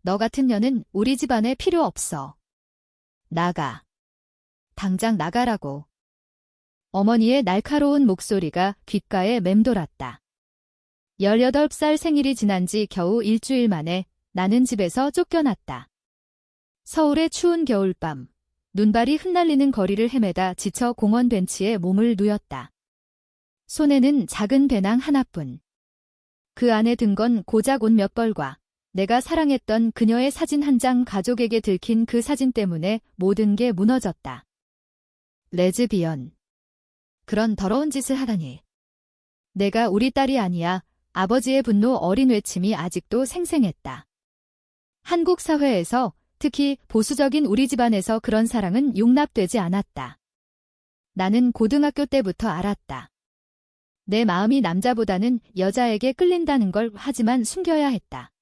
너 같은 년은 우리 집안에 필요 없어. 나가. 당장 나가라고. 어머니의 날카로운 목소리가 귓가에 맴돌았다. 18살 생일이 지난 지 겨우 일주일 만에 나는 집에서 쫓겨났다. 서울의 추운 겨울밤, 눈발이 흩날리는 거리를 헤매다 지쳐 공원 벤치에 몸을 누였다. 손에는 작은 배낭 하나뿐. 그 안에 든 건 고작 옷 몇 벌과 내가 사랑했던 그녀의 사진 한 장, 가족에게 들킨 그 사진 때문에 모든 게 무너졌다. 레즈비언. 그런 더러운 짓을 하다니. 내가 우리 딸이 아니야. 아버지의 분노 어린 외침이 아직도 생생했다. 한국 사회에서, 특히 보수적인 우리 집안에서 그런 사랑은 용납되지 않았다. 나는 고등학교 때부터 알았다. 내 마음이 남자보다는 여자에게 끌린다는 걸. 하지만 숨겨야 했다.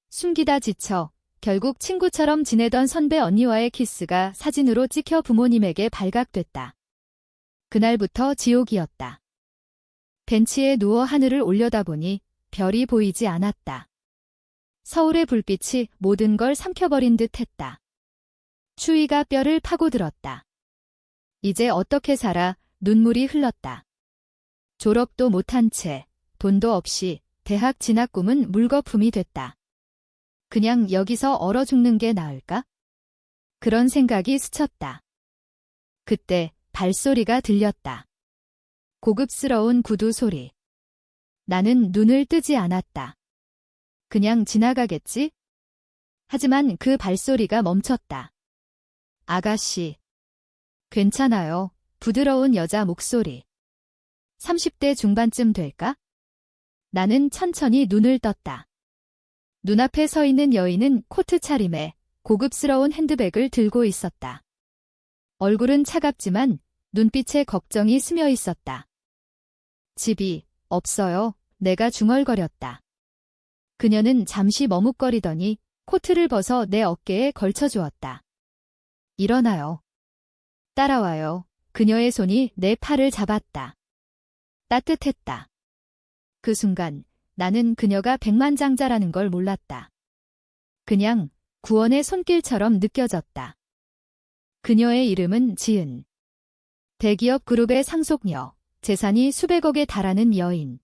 숨기다 지쳐 결국 친구처럼 지내던 선배 언니와의 키스가 사진으로 찍혀 부모님에게 발각됐다. 그날부터 지옥이었다. 벤치에 누워 하늘을 올려다보니 별이 보이지 않았다. 서울의 불빛이 모든 걸 삼켜버린 듯 했다. 추위가 뼈를 파고들었다. 이제 어떻게 살아? 눈물이 흘렀다. 졸업도 못한 채, 돈도 없이 대학 진학 꿈은 물거품이 됐다. 그냥 여기서 얼어 죽는 게 나을까? 그런 생각이 스쳤다. 그때 발소리가 들렸다. 고급스러운 구두 소리. 나는 눈을 뜨지 않았다. 그냥 지나가겠지? 하지만 그 발소리가 멈췄다. 아가씨. 괜찮아요. 부드러운 여자 목소리. 30대 중반쯤 될까? 나는 천천히 눈을 떴다. 눈앞에 서 있는 여인은 코트 차림에 고급스러운 핸드백을 들고 있었다. 얼굴은 차갑지만 눈빛에 걱정이 스며 있었다. 집이 없어요. 내가 중얼거렸다. 그녀는 잠시 머뭇거리더니 코트를 벗어 내 어깨에 걸쳐주었다. 일어나요. 따라와요. 그녀의 손이 내 팔을 잡았다. 따뜻했다. 그 순간 나는 그녀가 백만장자라는 걸 몰랐다. 그냥 구원의 손길처럼 느껴졌다. 그녀의 이름은 지은. 대기업 그룹의 상속녀, 재산이 수백억에 달하는 여인.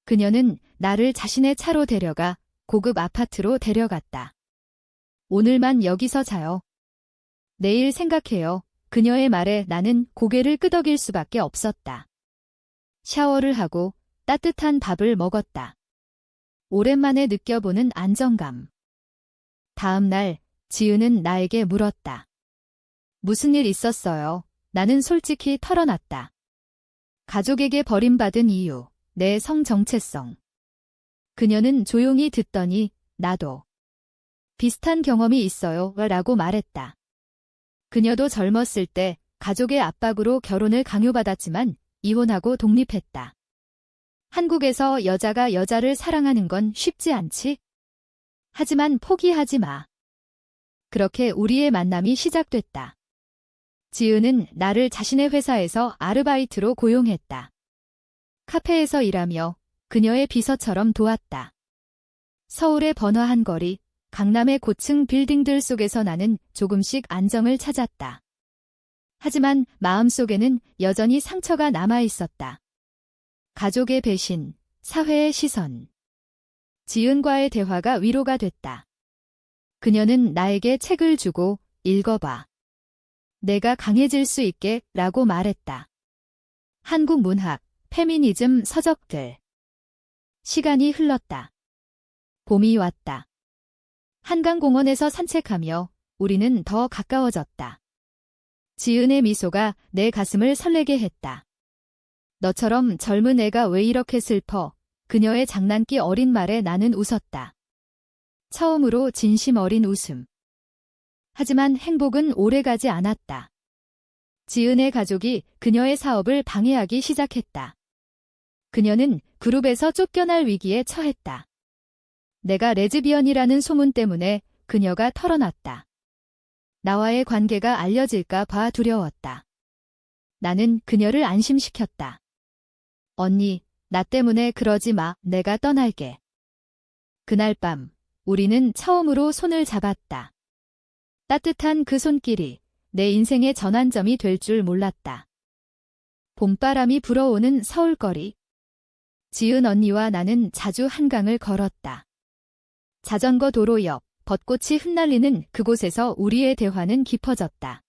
그녀는 나를 자신의 차로 데려가 고급 아파트로 데려갔다. 오늘만 여기서 자요. 내일 생각해요. 그녀의 말에 나는 고개를 끄덕일 수밖에 없었다. 샤워를 하고 따뜻한 밥을 먹었다. 오랜만에 느껴보는 안정감. 다음 날 지은은 나에게 물었다. 무슨 일 있었어요? 나는 솔직히 털어놨다. 가족에게 버림받은 이유, 내 성 정체성. 그녀는 조용히 듣더니 나도 비슷한 경험이 있어요 라고 말했다. 그녀도 젊었을 때 가족의 압박으로 결혼을 강요받았지만 이혼하고 독립했다. 한국에서 여자가 여자를 사랑하는 건 쉽지 않지? 하지만 포기하지 마. 그렇게 우리의 만남이 시작됐다. 지은은 나를 자신의 회사에서 아르바이트로 고용했다. 카페에서 일하며 그녀의 비서처럼 도왔다. 서울의 번화한 거리, 강남의 고층 빌딩들 속에서 나는 조금씩 안정을 찾았다. 하지만 마음속에는 여전히 상처가 남아 있었다. 가족의 배신, 사회의 시선. 지은과의 대화가 위로가 됐다. 그녀는 나에게 책을 주고 읽어봐. 내가 강해질 수 있게 라고 말했다. 한국 문학, 페미니즘 서적들. 시간이 흘렀다. 봄이 왔다. 한강공원에서 산책하며 우리는 더 가까워졌다. 지은의 미소가 내 가슴을 설레게 했다. 너처럼 젊은 애가 왜 이렇게 슬퍼? 그녀의 장난기 어린 말에 나는 웃었다. 처음으로 진심 어린 웃음. 하지만 행복은 오래가지 않았다. 지은의 가족이 그녀의 사업을 방해하기 시작했다. 그녀는 그룹에서 쫓겨날 위기에 처했다. 내가 레즈비언이라는 소문 때문에 그녀가 털어놨다. 나와의 관계가 알려질까 봐 두려웠다. 나는 그녀를 안심시켰다. 언니, 나 때문에 그러지 마. 내가 떠날게. 그날 밤 우리는 처음으로 손을 잡았다. 따뜻한 그 손길이 내 인생의 전환점이 될 줄 몰랐다. 봄바람이 불어오는 서울거리. 지은 언니와 나는 자주 한강을 걸었다. 자전거 도로 옆 벚꽃이 흩날리는 그곳에서 우리의 대화는 깊어졌다.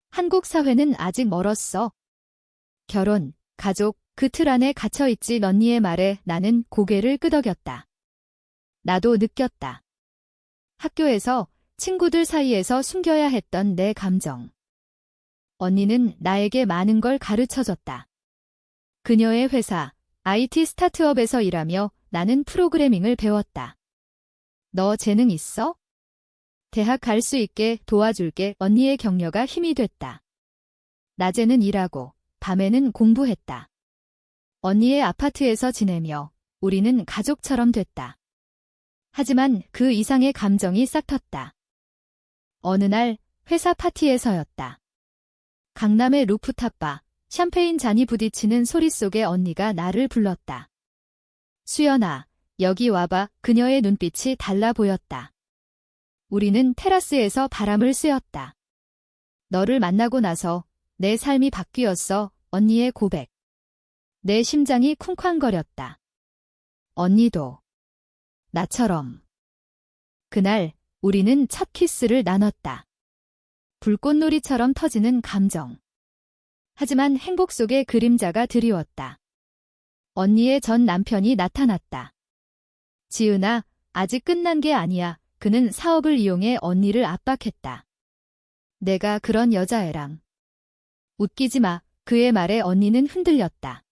한국 사회는 아직 멀었어. 결혼, 가족, 그 틀 안에 갇혀있지. 언니의 말에 나는 고개를 끄덕였다. 나도 느꼈다. 학교에서 친구들 사이에서 숨겨야 했던 내 감정. 언니는 나에게 많은 걸 가르쳐줬다. 그녀의 회사, IT 스타트업에서 일하며 나는 프로그래밍을 배웠다. 너 재능 있어? 대학 갈 수 있게 도와줄게. 언니의 격려가 힘이 됐다. 낮에는 일하고 밤에는 공부했다. 언니의 아파트에서 지내며 우리는 가족처럼 됐다. 하지만 그 이상의 감정이 싹텄다. 어느 날 회사 파티에서였다. 강남의 루프탑바, 샴페인 잔이 부딪히는 소리 속에 언니가 나를 불렀다. 수연아, 여기 와봐. 그녀의 눈빛이 달라 보였다. 우리는 테라스에서 바람을 쐬었다. 너를 만나고 나서 내 삶이 바뀌었어. 언니의 고백. 내 심장이 쿵쾅거렸다. 언니도 나처럼. 그날 우리는 첫 키스를 나눴다. 불꽃놀이처럼 터지는 감정. 하지만 행복 속에 그림자가 드리웠다. 언니의 전 남편이 나타났다. 지은아, 아직 끝난 게 아니야. 그는 사업을 이용해 언니를 압박했다. 내가 그런 여자애랑. 웃기지 마. 그의 말에 언니는 흔들렸다.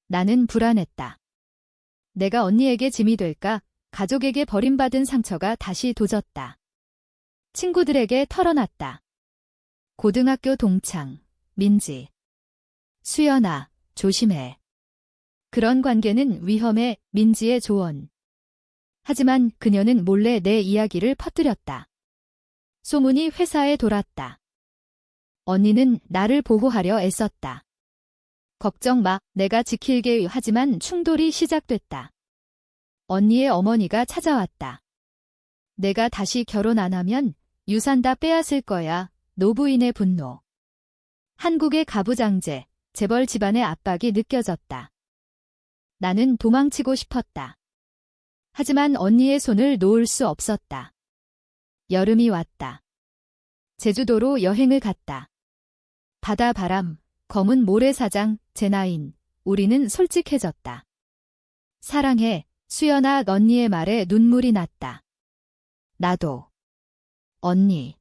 나는 불안했다. 내가 언니에게 짐이 될까? 가족에게 버림받은 상처가 다시 도졌다. 친구들에게 털어놨다. 고등학교 동창, 민지. 수연아, 조심해. 그런 관계는 위험해. 민지의 조언. 하지만 그녀는 몰래 내 이야기를 퍼뜨렸다. 소문이 회사에 돌았다. 언니는 나를 보호하려 애썼다. 걱정 마, 내가 지킬게. 하지만 충돌이 시작됐다. 언니의 어머니가 찾아왔다. 내가 다시 결혼 안 하면 유산 다 빼앗을 거야. 노부인의 분노. 한국의 가부장제, 재벌 집안의 압박이 느껴졌다. 나는 도망치고 싶었다. 하지만 언니의 손을 놓을 수 없었다. 여름이 왔다. 제주도로 여행을 갔다. 바다 바람, 검은 모래사장, 제나인. 우리는 솔직해졌다. 사랑해, 수연아. 언니의 말에 눈물이 났다. 나도. 언니.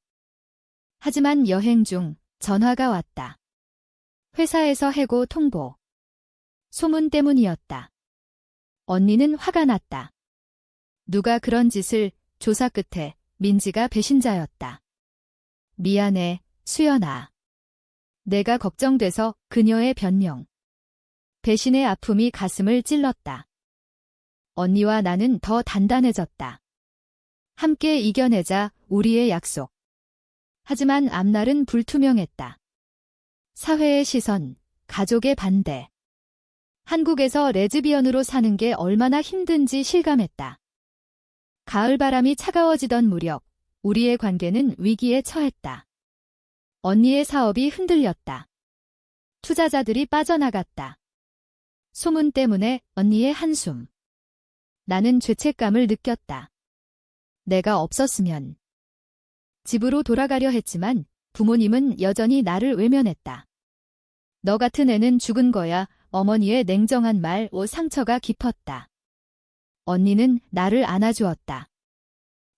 하지만 여행 중 전화가 왔다. 회사에서 해고 통보. 소문 때문이었다. 언니는 화가 났다. 누가 그런 짓을. 조사 끝에 민지가 배신자였다. 미안해, 수연아. 내가 걱정돼서. 그녀의 변명. 배신의 아픔이 가슴을 찔렀다. 언니와 나는 더 단단해졌다. 함께 이겨내자. 우리의 약속. 하지만 앞날은 불투명했다. 사회의 시선, 가족의 반대. 한국에서 레즈비언으로 사는 게 얼마나 힘든지 실감했다. 가을바람이 차가워지던 무렵 우리의 관계는 위기에 처했다. 언니의 사업이 흔들렸다. 투자자들이 빠져나갔다. 소문 때문에 언니의 한숨. 나는 죄책감을 느꼈다. 내가 없었으면. 집으로 돌아가려 했지만 부모님은 여전히 나를 외면했다. 너 같은 애는 죽은 거야. 어머니의 냉정한 말. 상처가 깊었다. 언니는 나를 안아주었다.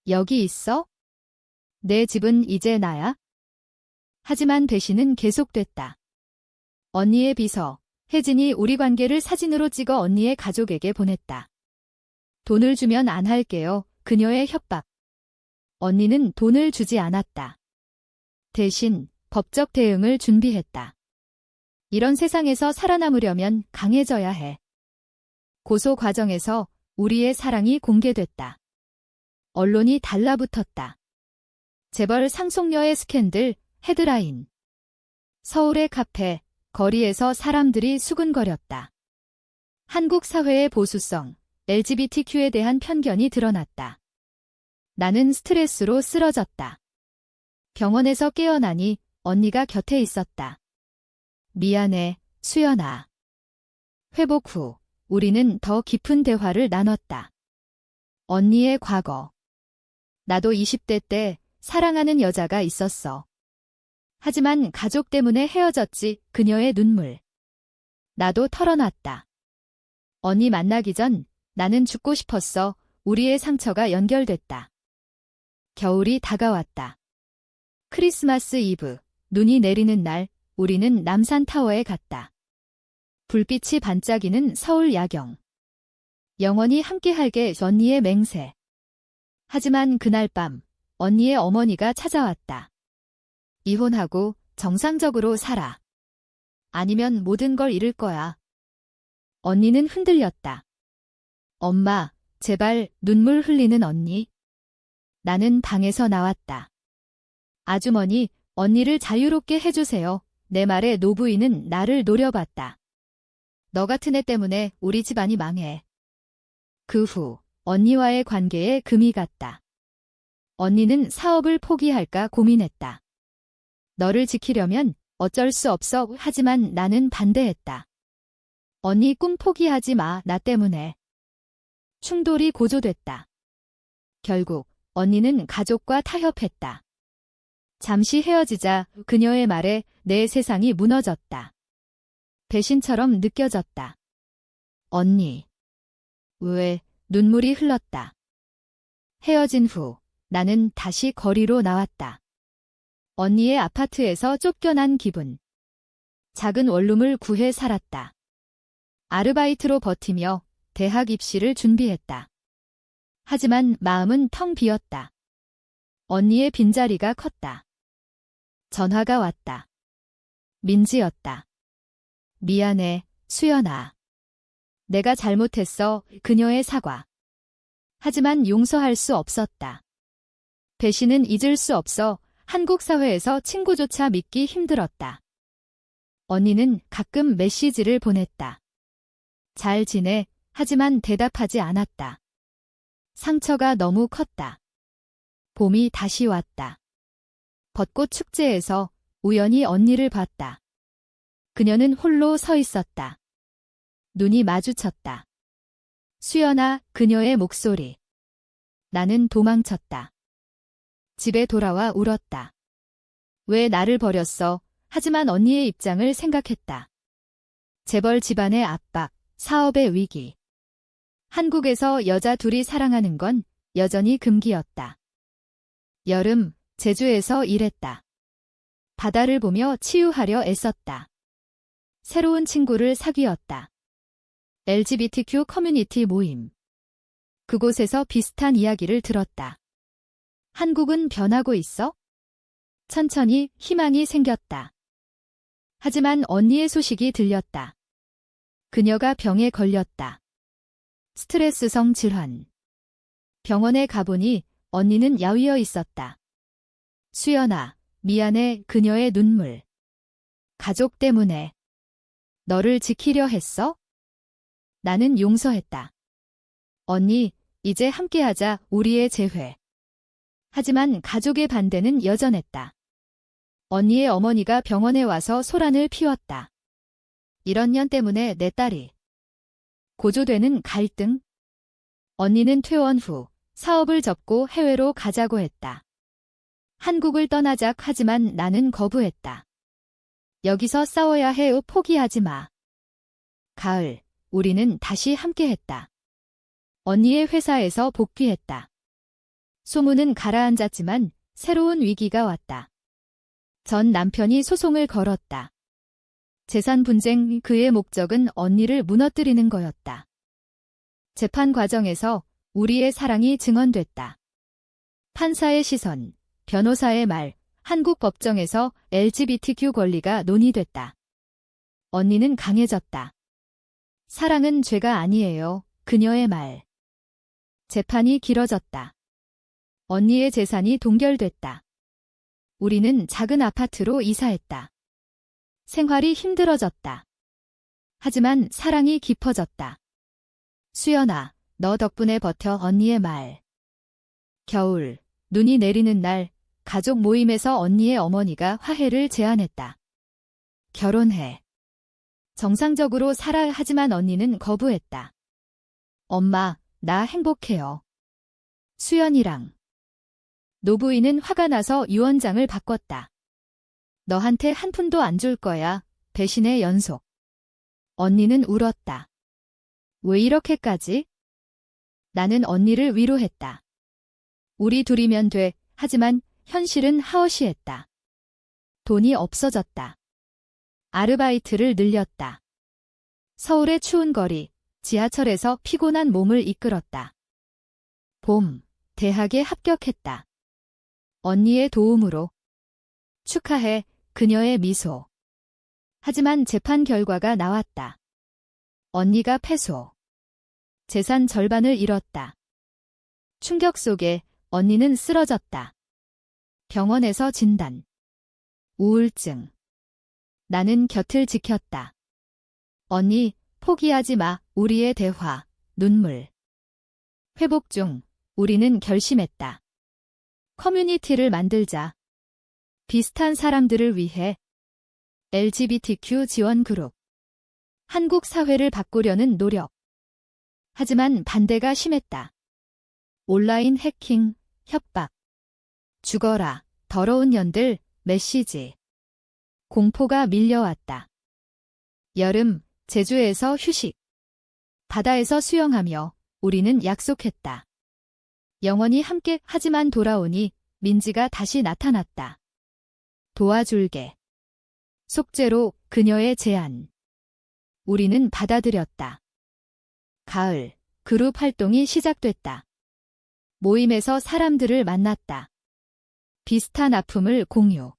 여기 있어? 내 집은 이제 나야? 하지만 배신은 계속됐다. 언니의 비서, 혜진이 우리 관계를 사진으로 찍어 언니의 가족에게 보냈다. 돈을 주면 안 할게요. 그녀의 협박. 언니는 돈을 주지 않았다. 대신 법적 대응을 준비했다. 이런 세상에서 살아남으려면 강해져야 해. 고소 과정에서 우리의 사랑이 공개됐다. 언론이 달라붙었다. 재벌 상속녀의 스캔들, 헤드라인. 서울의 카페, 거리에서 사람들이 수군거렸다. 한국 사회의 보수성, LGBTQ에 대한 편견이 드러났다. 나는 스트레스로 쓰러졌다. 병원에서 깨어나니 언니가 곁에 있었다. 미안해, 수연아. 회복 후 우리는 더 깊은 대화를 나눴다. 언니의 과거. 나도 20대 때 사랑하는 여자가 있었어. 하지만 가족 때문에 헤어졌지. 그녀의 눈물. 나도 털어놨다. 언니 만나기 전 나는 죽고 싶었어. 우리의 상처가 연결됐다. 겨울이 다가왔다. 크리스마스 이브, 눈이 내리는 날, 우리는 남산타워에 갔다. 불빛이 반짝이는 서울 야경. 영원히 함께할게. 언니의 맹세. 하지만 그날 밤 언니의 어머니가 찾아왔다. 이혼하고 정상적으로 살아. 아니면 모든 걸 잃을 거야. 언니는 흔들렸다. 엄마, 제발. 눈물 흘리는 언니. 나는 방에서 나왔다. 아주머니, 언니를 자유롭게 해주세요. 내 말에 노부인은 나를 노려봤다. 너 같은 애 때문에 우리 집안이 망해. 그 후 언니와의 관계에 금이 갔다. 언니는 사업을 포기할까 고민했다. 너를 지키려면 어쩔 수 없어. 하지만 나는 반대했다. 언니 꿈 포기하지 마. 나 때문에. 충돌이 고조됐다. 결국 언니는 가족과 타협했다. 잠시 헤어지자. 그녀의 말에 내 세상이 무너졌다. 배신처럼 느껴졌다. 언니. 왜? 눈물이 흘렀다. 헤어진 후 나는 다시 거리로 나왔다. 언니의 아파트에서 쫓겨난 기분. 작은 원룸을 구해 살았다. 아르바이트로 버티며 대학 입시를 준비했다. 하지만 마음은 텅 비었다. 언니의 빈자리가 컸다. 전화가 왔다. 민지였다. 미안해, 수연아. 내가 잘못했어. 그녀의 사과. 하지만 용서할 수 없었다. 배신은 잊을 수 없어. 한국 사회에서 친구조차 믿기 힘들었다. 언니는 가끔 메시지를 보냈다. 잘 지내. 하지만 대답하지 않았다. 상처가 너무 컸다. 봄이 다시 왔다. 벚꽃 축제에서 우연히 언니를 봤다. 그녀는 홀로 서 있었다. 눈이 마주쳤다. 수연아. 그녀의 목소리. 나는 도망쳤다. 집에 돌아와 울었다. 왜 나를 버렸어? 하지만 언니의 입장을 생각했다. 재벌 집안의 압박, 사업의 위기. 한국에서 여자 둘이 사랑하는 건 여전히 금기였다. 여름, 제주에서 일했다. 바다를 보며 치유하려 애썼다. 새로운 친구를 사귀었다. LGBTQ 커뮤니티 모임. 그곳에서 비슷한 이야기를 들었다. 한국은 변하고 있어? 천천히 희망이 생겼다. 하지만 언니의 소식이 들렸다. 그녀가 병에 걸렸다. 스트레스성 질환. 병원에 가보니 언니는 야위어 있었다. 수연아, 미안해. 그녀의 눈물. 가족 때문에. 너를 지키려 했어? 나는 용서했다. 언니, 이제 함께하자. 우리의 재회. 하지만 가족의 반대는 여전했다. 언니의 어머니가 병원에 와서 소란을 피웠다. 이런 년 때문에 내 딸이. 고조되는 갈등. 언니는 퇴원 후 사업을 접고 해외로 가자고 했다. 한국을 떠나자. 하지만 나는 거부했다. 여기서 싸워야 해. 포기하지 마. 가을, 우리는 다시 함께했다. 언니의 회사에서 복귀했다. 소문은 가라앉았지만 새로운 위기가 왔다. 전 남편이 소송을 걸었다. 재산 분쟁. 그의 목적은 언니를 무너뜨리는 거였다. 재판 과정에서 우리의 사랑이 증언됐다. 판사의 시선, 변호사의 말, 한국 법정에서 LGBTQ 권리가 논의됐다. 언니는 강해졌다. 사랑은 죄가 아니에요. 그녀의 말. 재판이 길어졌다. 언니의 재산이 동결됐다. 우리는 작은 아파트로 이사했다. 생활이 힘들어졌다. 하지만 사랑이 깊어졌다. 수연아, 너 덕분에 버텨. 언니의 말. 겨울, 눈이 내리는 날, 가족 모임에서 언니의 어머니가 화해를 제안했다. 결혼해. 정상적으로 살아야 하지만 언니는 거부했다. 엄마, 나 행복해요. 수연이랑. 노부인은 화가 나서 유언장을 바꿨다. 너한테 한 푼도 안 줄 거야. 배신의 연속. 언니는 울었다. 왜 이렇게까지? 나는 언니를 위로했다. 우리 둘이면 돼. 하지만 현실은 하어시했다. 돈이 없어졌다. 아르바이트를 늘렸다. 서울의 추운 거리, 지하철에서 피곤한 몸을 이끌었다. 봄, 대학에 합격했다. 언니의 도움으로. 축하해, 그녀의 미소. 하지만 재판 결과가 나왔다. 언니가 패소. 재산 절반을 잃었다. 충격 속에 언니는 쓰러졌다. 병원에서 진단. 우울증. 나는 곁을 지켰다. 언니, 포기하지 마. 우리의 대화. 눈물. 회복 중. 우리는 결심했다. 커뮤니티를 만들자. 비슷한 사람들을 위해. LGBTQ 지원 그룹. 한국 사회를 바꾸려는 노력. 하지만 반대가 심했다. 온라인 해킹, 협박. 죽어라, 더러운 년들, 메시지. 공포가 밀려왔다. 여름, 제주에서 휴식. 바다에서 수영하며 우리는 약속했다. 영원히 함께 하지만 돌아오니 민지가 다시 나타났다. 도와줄게. 속죄로 그녀의 제안. 우리는 받아들였다. 가을, 그룹 활동이 시작됐다. 모임에서 사람들을 만났다. 비슷한 아픔을 공유.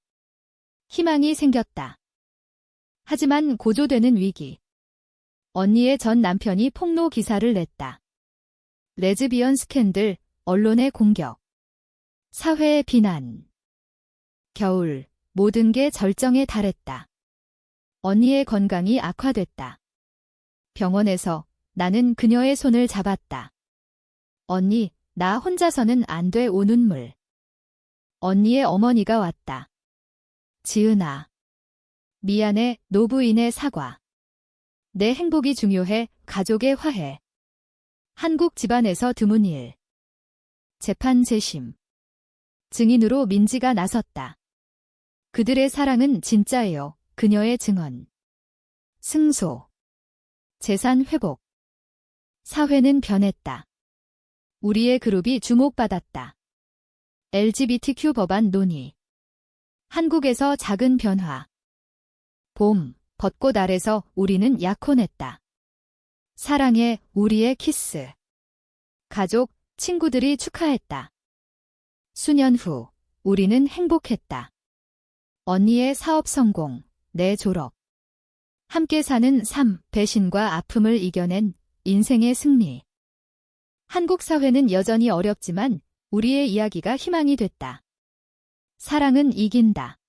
희망이 생겼다. 하지만 고조되는 위기. 언니의 전 남편이 폭로 기사를 냈다. 레즈비언 스캔들, 언론의 공격. 사회의 비난. 겨울, 모든 게 절정에 달했다. 언니의 건강이 악화됐다. 병원에서 나는 그녀의 손을 잡았다. 언니, 나 혼자서는 안 돼. 오 눈물. 언니의 어머니가 왔다. 지은아. 미안해. 노부인의 사과. 내 행복이 중요해. 가족의 화해. 한국 집안에서 드문 일. 재판 재심. 증인으로 민지가 나섰다. 그들의 사랑은 진짜예요. 그녀의 증언. 승소. 재산 회복. 사회는 변했다. 우리의 그룹이 주목받았다. LGBTQ 법안 논의. 한국에서 작은 변화. 봄, 벚꽃 아래서 우리는 약혼했다. 사랑해, 우리의 키스. 가족, 친구들이 축하했다. 수년 후, 우리는 행복했다. 언니의 사업 성공, 내 졸업. 함께 사는 삶, 배신과 아픔을 이겨낸 인생의 승리. 한국 사회는 여전히 어렵지만 우리의 이야기가 희망이 됐다. 사랑은 이긴다.